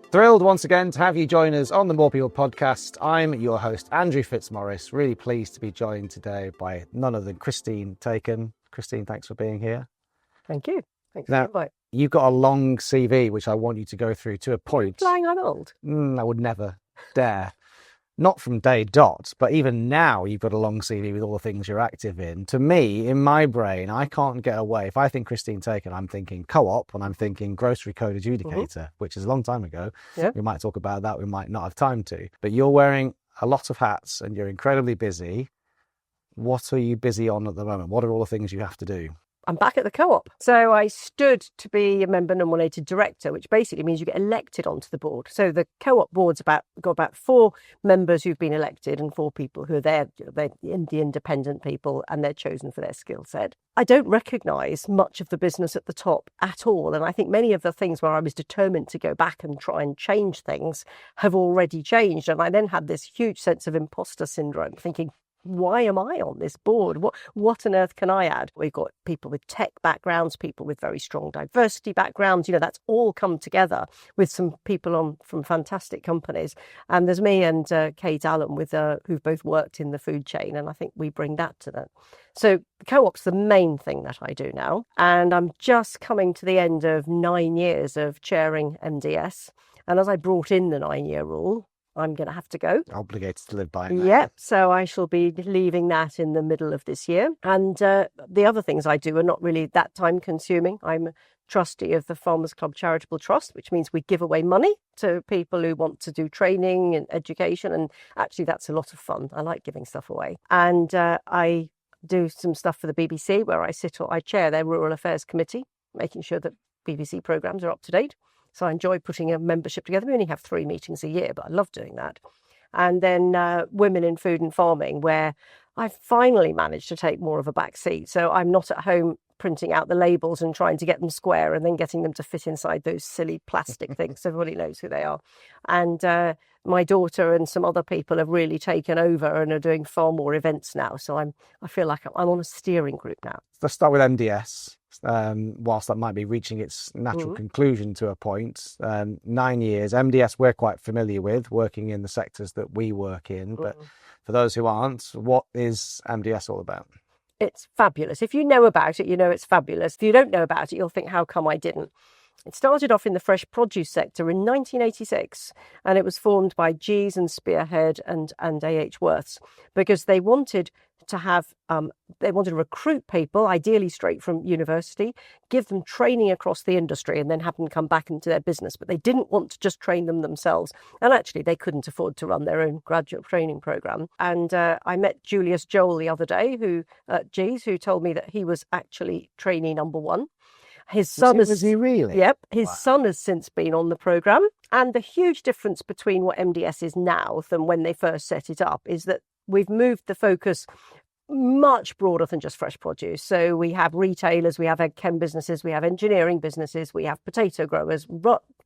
Thrilled once again to have you join us on the More People Podcast. I'm your host, Andrew Fitzmaurice. Really pleased to be joined today by none other than Christine Tacon. Christine, thanks for being here. Thank you. Thanks for the invite. You've got a long CV, which I want you to go through to a point. Flying I'm old. I would never dare. Not from day dot, but even now you've got a long CV with all the things you're active in. To me, in my brain, I can't get away. If I think Christine Tacon, I'm thinking co-op and I'm thinking grocery code adjudicator, which is a long time ago. Yeah. We might talk about that. We might not have time to. But you're wearing a lot of hats and you're incredibly busy. What are you busy on at the moment? What are all the things you have to do? I'm back at the co-op. So I stood to be a member nominated director, which basically means you get elected onto the board. So the co-op board's got about 4 members who've been elected and 4 people who are there, they're the independent people, and they're chosen for their skill set. I don't recognise much of the business at the top at all. And I think many of the things where I was determined to go back and try and change things have already changed. And I then had this huge sense of imposter syndrome, thinking, why am I on this board? What on earth can I add? We've got people with tech backgrounds, people with very strong diversity backgrounds. That's all come together with some people from fantastic companies. And there's me and Kate Allen who've both worked in the food chain. And I think we bring that to them. So the co-op's the main thing that I do now. And I'm just coming to the end of 9 years of chairing MDS. And as I brought in the 9-year rule, I'm going to have to go. Obligated to live by it. Yep. So I shall be leaving that in the middle of this year. And the other things I do are not really that time consuming. I'm trustee of the Farmers Club Charitable Trust, which means we give away money to people who want to do training and education. And actually, that's a lot of fun. I like giving stuff away. And I do some stuff for the BBC where I chair their Rural Affairs Committee, making sure that BBC programmes are up to date. So I enjoy putting a membership together. We only have 3 meetings a year, but I love doing that. And then Women in Food and Farming, where I've finally managed to take more of a back seat. So I'm not at home printing out the labels and trying to get them square and then getting them to fit inside those silly plastic things. So everybody knows who they are. And my daughter and some other people have really taken over and are doing far more events now. So I feel like I'm on a steering group now. Let's start with MDS. Whilst that might be reaching its natural conclusion to a point, 9 years, MDS we're quite familiar with, working in the sectors that we work in. But for those who aren't, what is MDS all about? It's fabulous. If you know about it, you know it's fabulous. If you don't know about it, you'll think, how come I didn't? It started off in the fresh produce sector in 1986, and it was formed by Gees and Spearhead and A.H. Worths because they wanted to recruit people, ideally straight from university, give them training across the industry and then have them come back into their business. But they didn't want to just train them themselves. And actually, they couldn't afford to run their own graduate training programme. And I met Julius Joel the other day, who told me that he was actually trainee number 1. His son was he really? Yep. His son has since been on the programme. And the huge difference between what MDS is now than when they first set it up is that we've moved the focus much broader than just fresh produce. So we have retailers, we have ag chem businesses, we have engineering businesses, we have potato growers,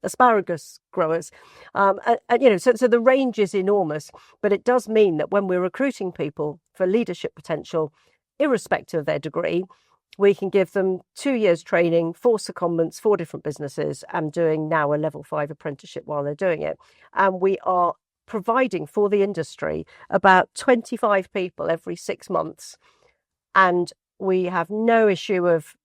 asparagus growers. So the range is enormous, but it does mean that when we're recruiting people for leadership potential, irrespective of their degree, we can give them 2 years training, 4 secondments, 4 different businesses, and doing now a level 5 apprenticeship while they're doing it. And we are providing for the industry about 25 people every 6 months. And we have no issue of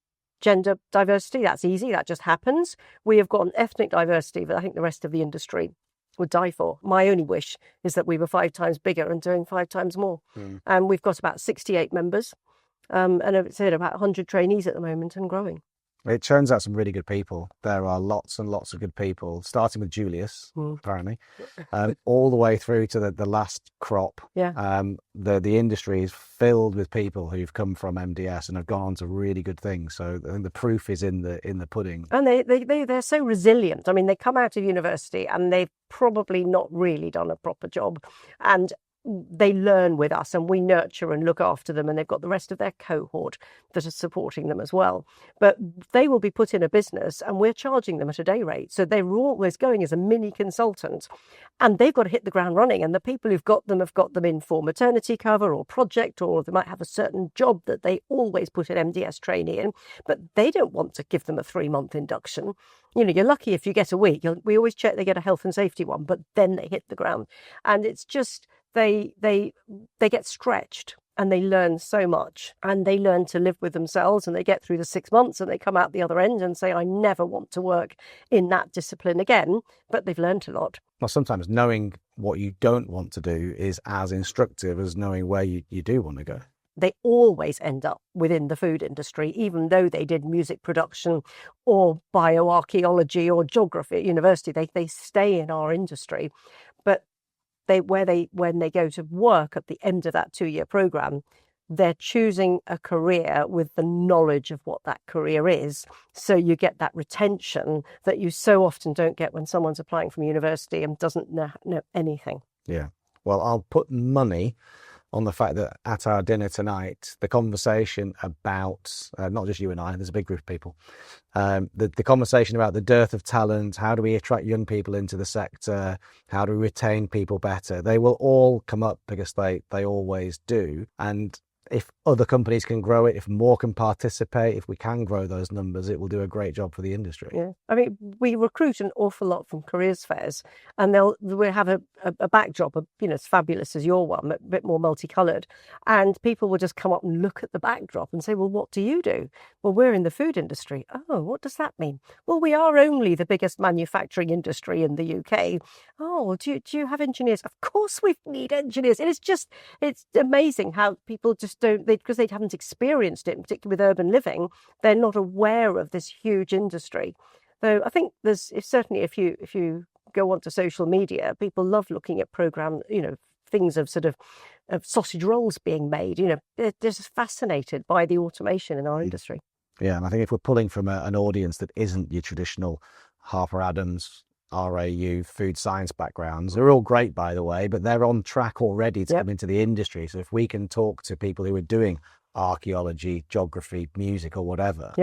gender diversity. That's easy. That just happens. We have got an ethnic diversity that I think the rest of the industry would die for. My only wish is that we were 5 times bigger and doing 5 times more. And we've got about 68 members. And it's about 100 trainees at the moment and growing. It churns out some really good people. There are lots and lots of good people, starting with Julius, apparently, all the way through to the last crop. Yeah. The industry is filled with people who've come from MDS and have gone on to really good things. So I think the proof is in the pudding. And they're so resilient. I mean, they come out of university and they've probably not really done a proper job. And they learn with us and we nurture and look after them, and they've got the rest of their cohort that are supporting them as well. But they will be put in a business and we're charging them at a day rate. So they're always going as a mini consultant, and they've got to hit the ground running. And the people who've got them have got them in for maternity cover or project, or they might have a certain job that they always put an MDS trainee in, but they don't want to give them a 3-month induction. You're lucky if you get a week. We always check they get a health and safety one, but then they hit the ground. And it's just, they get stretched and they learn so much, and they learn to live with themselves, and they get through the 6 months and they come out the other end and say, I never want to work in that discipline again, but they've learned a lot. Well, sometimes knowing what you don't want to do is as instructive as knowing where you do want to go. They always end up within the food industry, even though they did music production or bioarchaeology or geography at university. They stay in our industry. But when they go to work at the end of that 2-year program, they're choosing a career with the knowledge of what that career is. So you get that retention that you so often don't get when someone's applying from university and doesn't know anything. Yeah. Well, I'll put money on the fact that at our dinner tonight, the conversation about, not just you and I, there's a big group of people, the conversation about the dearth of talent, how do we attract young people into the sector, how do we retain people better, they will all come up because they always do. And if other companies can grow it, if more can participate, if we can grow those numbers, it will do a great job for the industry. Yeah, I mean, we recruit an awful lot from careers fairs, and we'll have a backdrop, as fabulous as your one, a bit more multicoloured, and people will just come up and look at the backdrop and say, well, what do you do? Well, we're in the food industry. Oh, what does that mean? Well, we are only the biggest manufacturing industry in the UK. Oh, well, do you have engineers? Of course we need engineers. It's amazing how people just don't, because they haven't experienced it, particularly with urban living, they're not aware of this huge industry. So I think certainly if you go onto social media, people love looking at program, things of sausage rolls being made. They're just fascinated by the automation in our industry. Yeah, and I think if we're pulling from an audience that isn't your traditional Harper Adams, RAU, food science backgrounds, they're all great, by the way, but they're on track already to come into the industry. So if we can talk to people who are doing archaeology, geography, music or whatever,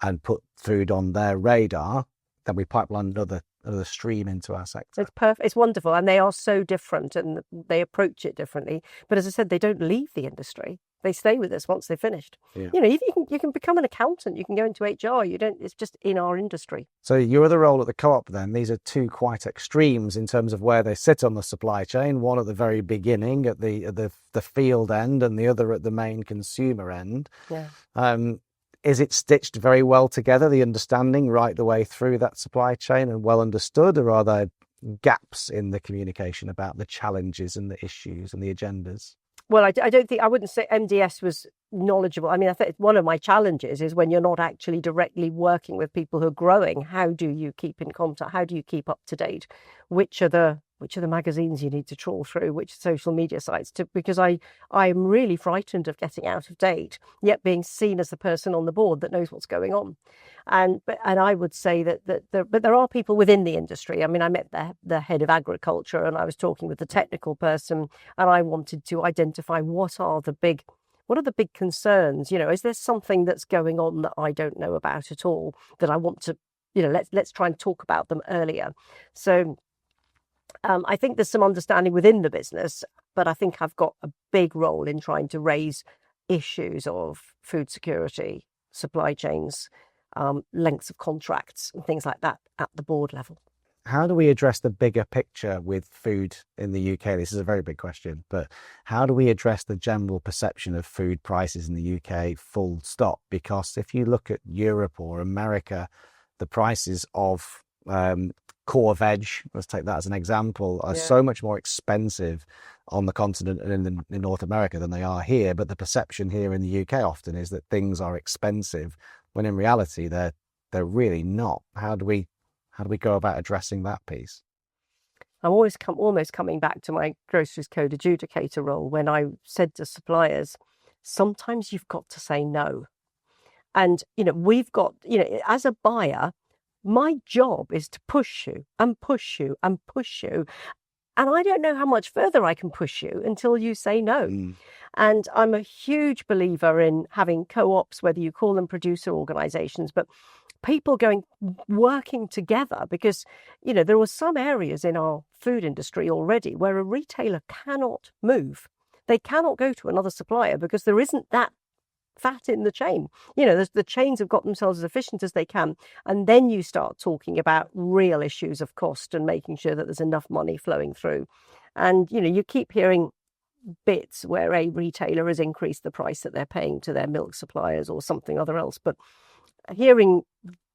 and put food on their radar, then we pipeline another stream into our sector. It's perfect. It's wonderful. And they are so different and they approach it differently. But as I said, they don't leave the industry. They stay with us once they've finished. Yeah. You can become an accountant. You can go into HR. It's just in our industry. So your other role at the Co-op then, these are two quite extremes in terms of where they sit on the supply chain. One at the very beginning at the field end, and the other at the main consumer end. Yeah. Is it stitched very well together, the understanding right the way through that supply chain and well understood, or are there gaps in the communication about the challenges and the issues and the agendas? Well, I wouldn't say MDS was knowledgeable. I mean, I think one of my challenges is when you're not actually directly working with people who are growing, how do you keep in contact? How do you keep up to date? Which are the magazines you need to trawl through, which social media sites because I'm really frightened of getting out of date, yet being seen as the person on the board that knows what's going on. And I would say that there are people within the industry. I mean, I met the head of agriculture and I was talking with the technical person, and I wanted to identify what are the big concerns. Is there something that's going on that I don't know about at all that I want to, let's try and talk about them earlier. So I think there's some understanding within the business, but I think I've got a big role in trying to raise issues of food security, supply chains, lengths of contracts and things like that at the board level. How do we address the bigger picture with food in the UK? This is a very big question, but how do we address the general perception of food prices in the UK full stop? Because if you look at Europe or America, the prices of core veg, let's take that as an example, are so much more expensive on the continent and in North America than they are here. But the perception here in the UK often is that things are expensive, when in reality they're really not. How do we go about addressing that piece? I'm almost coming back to my groceries code adjudicator role when I said to suppliers, sometimes you've got to say no. And, we've got, as a buyer, my job is to push you and push you and push you. And I don't know how much further I can push you until you say no. Mm. And I'm a huge believer in having co-ops, whether you call them producer organisations, but people working together, because, you know, there are some areas in our food industry already where a retailer cannot move. They cannot go to another supplier because there isn't that fat in the chain. You know, the chains have got themselves as efficient as they can. And then you start talking about real issues of cost and making sure that there's enough money flowing through. And, you know, you keep hearing bits where a retailer has increased the price that they're paying to their milk suppliers or something other else. But hearing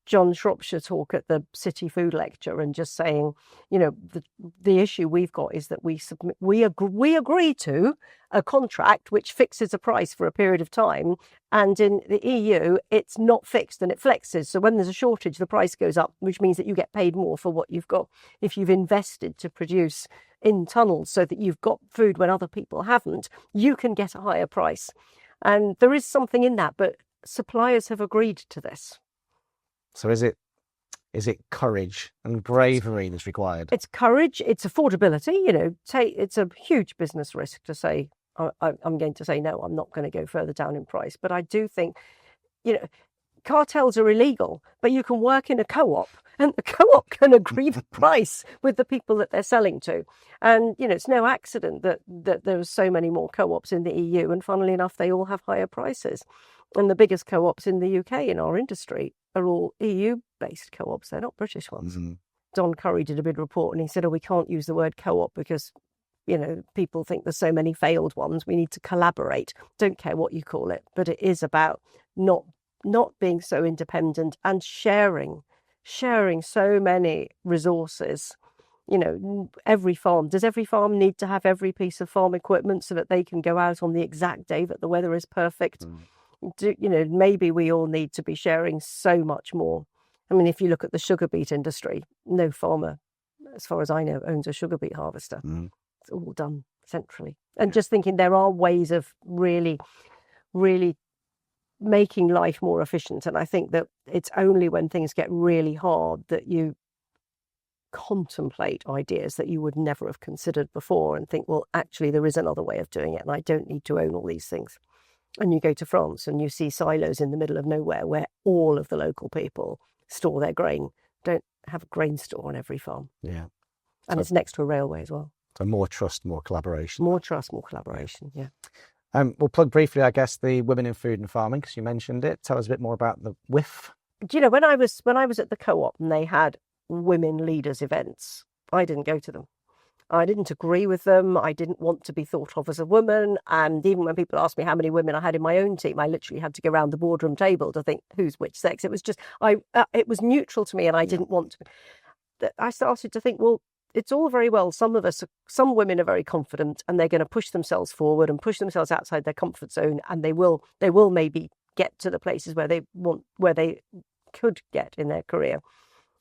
John Shropshire talk at the City Food Lecture and just saying, you know, the issue we've got is that we agree to a contract which fixes a price for a period of time, and in the EU it's not fixed and it flexes. So when there's a shortage, the price goes up, which means that you get paid more for what you've got if you've invested to produce in tunnels so that you've got food when other people haven't. You can get a higher price, and there is something in that, but suppliers have agreed to this. So is it courage and bravery that's required? It's courage, it's affordability. You know, it's a huge business risk to say, I'm going to say, no, I'm not going to go further down in price. But I do think, you know, cartels are illegal, but you can work in a co-op and the co-op can agree the price with the people that they're selling to. And, you know, it's no accident that there are so many more co-ops in the EU. And funnily enough, they all have higher prices. And the biggest co-ops in the UK in our industry are all EU-based co-ops. They're not British ones. Mm-hmm. Don Curry did a big report and he said, we can't use the word co-op because, you know, people think there's so many failed ones. We need to collaborate. Don't care what you call it. But it is about not being so independent and sharing so many resources. You know, does every farm need to have every piece of farm equipment so that they can go out on the exact day that the weather is perfect? You know, maybe we all need to be sharing so much more. I mean, if you look at the sugar beet industry, no farmer, as far as I know, owns a sugar beet harvester. It's all done centrally. And just thinking there are ways of really, really making life more efficient. And I think that it's only when things get really hard that you contemplate ideas that you would never have considered before and think, well, actually, there is another way of doing it and I don't need to own all these things. And you go to France and you see silos in the middle of nowhere where all of the local people store their grain. Don't have a grain store on every farm. Yeah. And it's next to a railway as well. So more trust, more collaboration. More trust, more collaboration, yeah. We'll plug briefly, I guess, the Women in Food and Farming, because you mentioned it. Tell us a bit more about the WIF. Do you know, when I was at the co-op and they had women leaders events, I didn't go to them. I didn't agree with them. I didn't want to be thought of as a woman. And even when people asked me how many women I had in my own team, I literally had to go around the boardroom table to think who's which sex. It was just, it was neutral to me and I didn't want to. I started to think, well, it's all very well. Some women are very confident and they're going to push themselves forward and push themselves outside their comfort zone. And they will maybe get to the places where they could get in their career.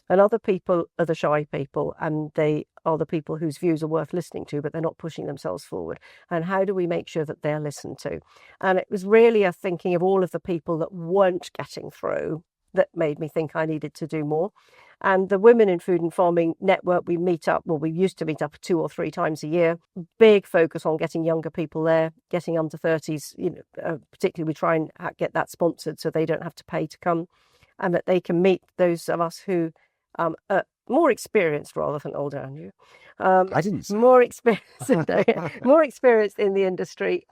And other people are the shy people and they are the people whose views are worth listening to, but they're not pushing themselves forward. And how do we make sure that they're listened to? And it was really a thinking of all of the people that weren't getting through that made me think I needed to do more. And the Women in Food and Farming Network, we used to meet up 2 or 3 times a year. Big focus on getting younger people there, getting under 30s, you know, particularly we try and get that sponsored so they don't have to pay to come and that they can meet those of us who more experienced rather than older, Andrew. I didn't say. More experienced, more experienced in the industry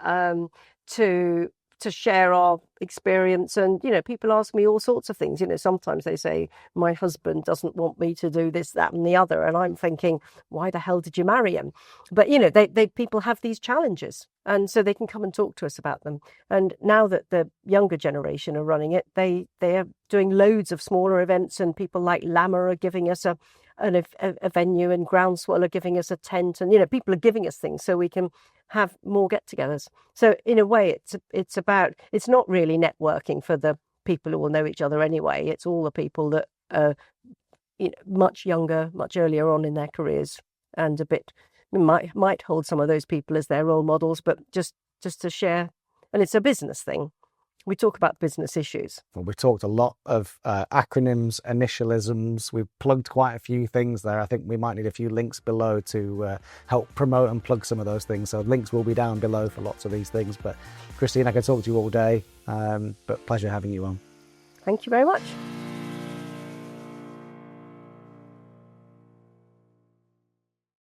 to share our experience. And, you know, people ask me all sorts of things. You know, sometimes they say, my husband doesn't want me to do this, that and the other. And I'm thinking, why the hell did you marry him? But, you know, people have these challenges and so they can come and talk to us about them. And now that the younger generation are running it, they are doing loads of smaller events and people like Lammer are giving us a venue and Groundswell are giving us a tent and, you know, people are giving us things so we can have more get-togethers. So in a way, it's not really networking for the people who will know each other anyway. It's all the people that are, you know, much younger, much earlier on in their careers and a bit might hold some of those people as their role models, but just to share. And it's a business thing. We talk about business issues. Well, we've talked a lot of acronyms, initialisms. We've plugged quite a few things there. I think we might need a few links below to help promote and plug some of those things. So links will be down below for lots of these things. But Christine, I could talk to you all day, but pleasure having you on. Thank you very much.